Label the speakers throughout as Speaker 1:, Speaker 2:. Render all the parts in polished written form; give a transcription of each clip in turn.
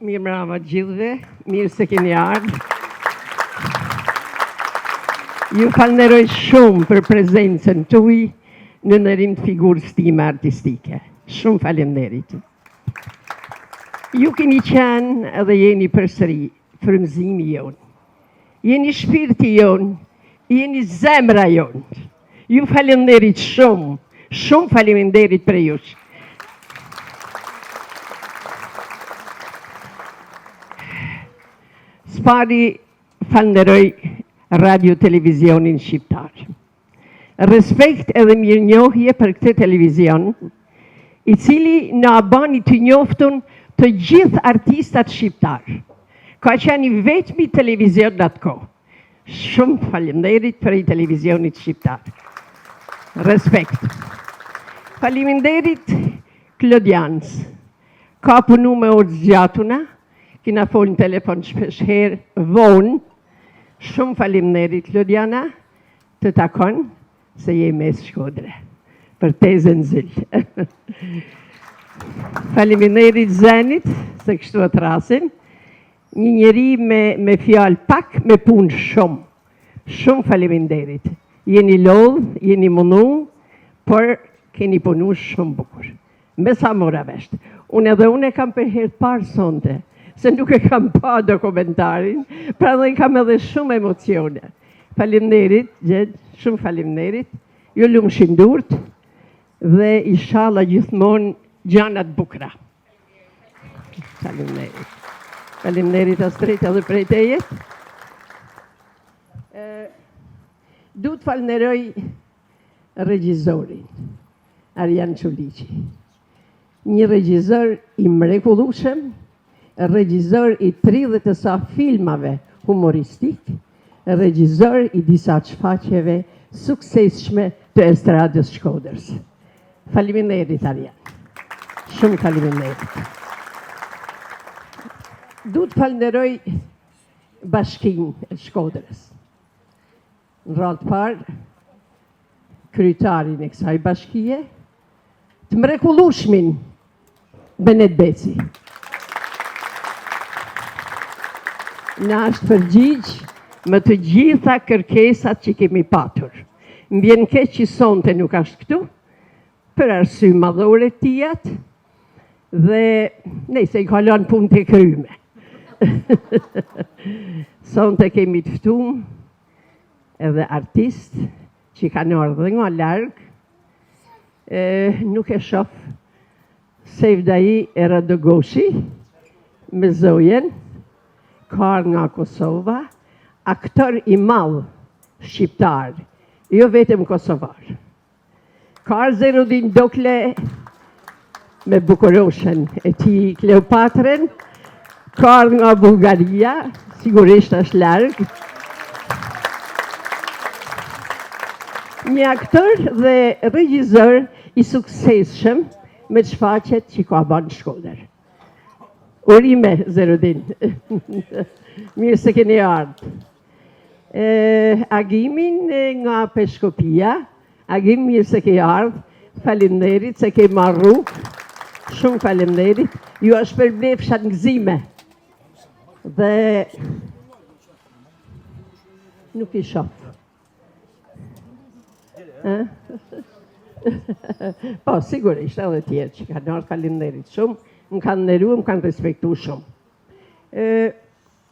Speaker 1: Mirë mbrëma gjithëve, mirë se keni ardhur. Ju falenderoj shumë për prezencën tuaj në ndërim të figurës time artistike. Shumë faleminderit. Ju keni qenë edhe jeni përsëri frymëzimi jon. Jeni shpirti jon, jeni zemra jon. Ju faleminderit shumë, shumë faleminderit për ju. Spari falenderoj radio televizionin shqiptar. Respekt edhe mirënjohje për këtë televizion, i cili na bani të njoftun të gjithë artistat shqiptar. Ka qenë i vetmi televizion në atë kohë. Shumë faleminderit për i televizionit shqiptar. Respekt. Faleminderit Klodians. Ka punu me orë zgjatuna, kina folë në telefon shpeshherë vonë. Shumë faleminderit Klodiana, të takon se je mes Shkodre, për tezën zilë. Faleminderit Zenit, se kështu atë rasin, një njeri me fjalë pak, me punë shumë. Shumë faleminderit. Jeni lodhë, jeni mundu, por keni punu shumë bukur. Me sa mora vesh. Unë kam për herë parë sonte, se nuk e kam pa dokumentarin, pra dhe kam edhe shumë emocione. Faleminderit, Gjed, shumë faleminderit, ju lumë shindurt, dhe inshallah gjithmonë gjanat bukra. Faleminderit. Faleminderit Astrid edhe prej teje. Du të falenderoj regjizorin, Arjan Quliqi. Një regjizor i mrekullueshëm, regjizor i 30 e sa filmave humoristik, regjizor i disa shfaqjeve suksesshme të estradës Shkodrës. Faleminderit Arjan. Shumë faleminderit. Du të falenderoj Bashkinë e Shkodrës. Në radhë parë, kryetarin e kësaj bashkie, të mrekullueshmin Benet Beci. Na është përgjigj me të gjitha kërkesat që kemi patur. Më vjen keq që sonte nuk është këtu, për arsye madhore të tijat, dhe nëse i kalon punë të kryme. Sonte kemi të ftuar edhe artist që kanë ardhur nga larg, nuk e shoh Sevdai Eradogoshi me Zojen, kar nga Kosova, aktor i madh shqiptar, jo vetëm kosovar. Kar Zerudin Dokle me bukuroshen e ti Kleopatren, kar nga Bulgaria, sigurisht është larg. Një aktor dhe regjizor i suksesshëm me shfaqjet që ka bën Shkodër. Urime, Zerudin. Mirë se keni ardhur. Agimin nga Peshkopia, Agim mirë se ke ardhur. Faleminderit se ke marrë. Shumë faleminderit. Ju është përblefsha në gëzime. Dhe nuk i shoh. Po, sigurisht, edhe tjerë që kanë ardhur, faleminderit shumë, më kanë nderuar, më kanë respektuar shumë.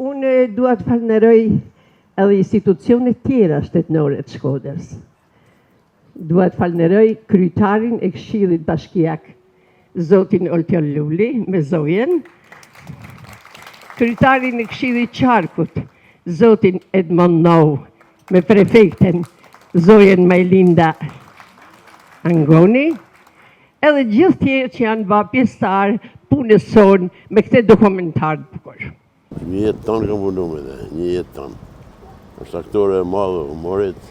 Speaker 1: Unë dua të falenderoj edhe institucionet tjera shtetënore të Shkodrës. Dua të falenderoj kryetarin e Këshillit Bashkiak, zotin Oltjon Luli, me Zojen, kryetarin e Këshillit Qarkut, zotin Edmond Nou, me prefekten Zojen Majlinda Angoni, edhe gjithë tjerë që janë pjesëtar punës sonë me këtë dokumentar të bukur.
Speaker 2: Një jetë tonë kam punu me dhe, një jetë tonë. Është aktore e madhe humorit,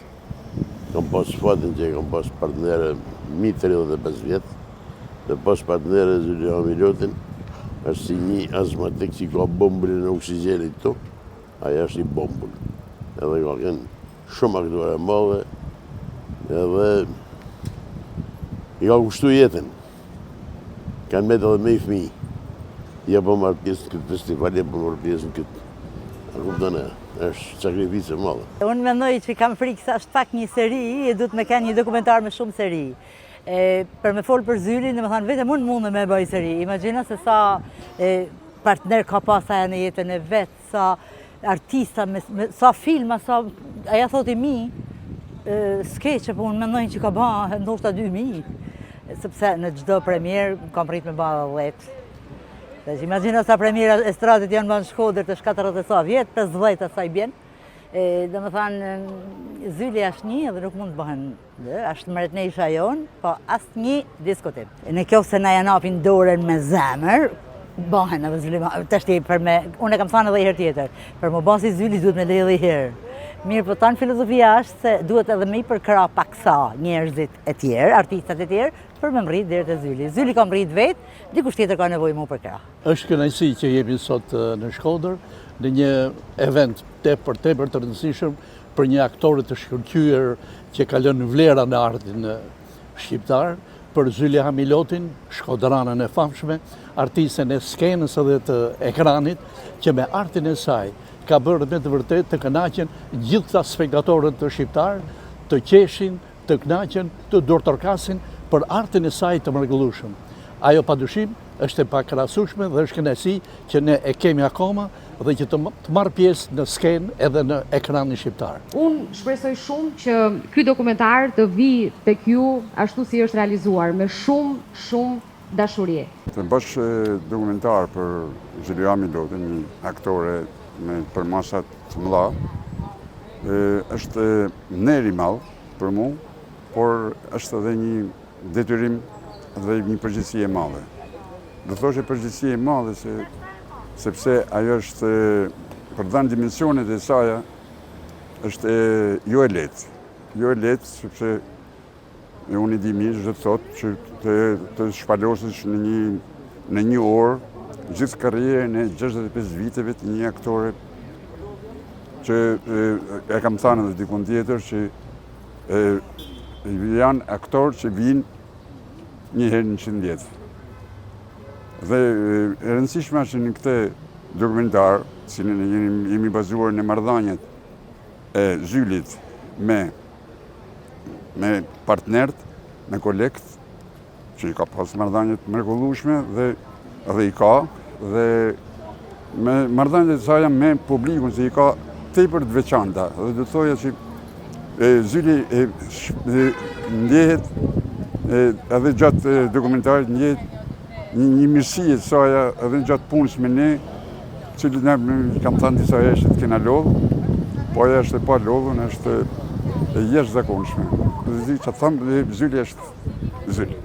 Speaker 2: kam pas fatin që kam pas partnere mi 35 vjetë, dhe pas partnere Zulia Milotin, është si një azmatik që ka bombulin e oksigenit tu, aja është i bombull. Edhe ka kënë shumë aktore e madhe, edhe i ka kushtu jetën. Kanë me edhe me i fmi. Ja po marrë pjesë në këtë festival, ja po marrë pjesë në këtë. A kupton e, është sakrificë e madhe.
Speaker 3: Unë mendoj që kam frikë sa është pak një seri e duhet me kanë një dokumentar me shumë seri. Për me folë për Zylin, dhe me thanë, vetëm unë mundë me bëj seri. Imagjina se sa partner ka pasaja në jetën e vetë, sa artista, sa filma, sa, aja thot i mi, skeqe, po unë mendoj që ka ba ndoshta 2000, sepse në gjdo premier kam prit me ba 10. Imagjina sa premiera estradit janë banë Shkodër të 40 sa vjetë, 50 asaj bjenë. Dhe me thanë, Zyli është një dhe nuk mund të bëhen, është mretnesha jonë, po asë një diskotim. Në kjo se na janë apin dorën me zemër, bëhen edhe Zyli, të shti për me, unë e kam thanë edhe i herë tjetër, për më basi Zyli duhet me le edhe i herë. Mirë, po tanë filozofia është se duhet edhe me i përkra paksa njerëzit e tjerë, artistat e tjerë, për me mrit dherë të Zyli. Zyli ka mrit vetë, dikush tjetër ka nevojë mu përkra.
Speaker 4: Është kënaqësi që jemi sot në Shkodër, në një event tepër të rëndësishëm për një aktor të shkëlqyer që ka lënë vlera në artin shqiptar, për Zyli Hamilotin, shkodranën e famshme, artisten e skenës edhe të ekranit, që me artin e saj ka bërë me të vërtet të kënaqen gjithë këta spektatorët të shqiptar, të qeshin, të kënaqen, të dorëtorkasin për artin e saj të mrekullueshëm. Ajo padyshim është e pakrahasueshme dhe është kënaqësi që ne e kemi akoma dhe që të marrë pjesë në skenë edhe në ekranin shqiptar.
Speaker 5: Unë shpresoj shumë që ky dokumentar të vi tek ju ashtu si është realizuar, me shumë dashuri.
Speaker 6: Të bësh dokumentar për Zyli Hamilotin, një aktore me përmasat të mëdha, është ner i madh për mu, por është edhe një detyrim dhe një përgjegjësi e madhe. Do thoshe përgjegjësi e madhe sepse ajo është, për dhënë dimensionet e saj, është jo e lehtë. Jo e lehtë sepse unë i di mirë çdo thotë që të shpalosësh në një orë gjithë karrierën e 65 viteve të një aktore që e kam thënë edhe dikun tjetër që janë aktorë që vinë një herë në 100 vjet. Dhe e rëndësishme është në këtë dokumentar, si jemi bazuar në marrëdhëniet e Zylit me partnerët, me kolekt, që i ka pas marrëdhënie të mrekullueshme dhe i ka, dhe me marrëdhëniet e saj me publikun që i ka tepër të veçanta. Dhe do të thoja që Zyli ndjehet edhe gjatë dokumentarit ndjehet një mirësi e saj edhe gjatë punës me ne, cilët ne kam thënë disa herë që të kena lodhë, po ajo është e pa lodhën, është e jashtëzakonshme. Dhe që thëmë, Zyli është Zyli.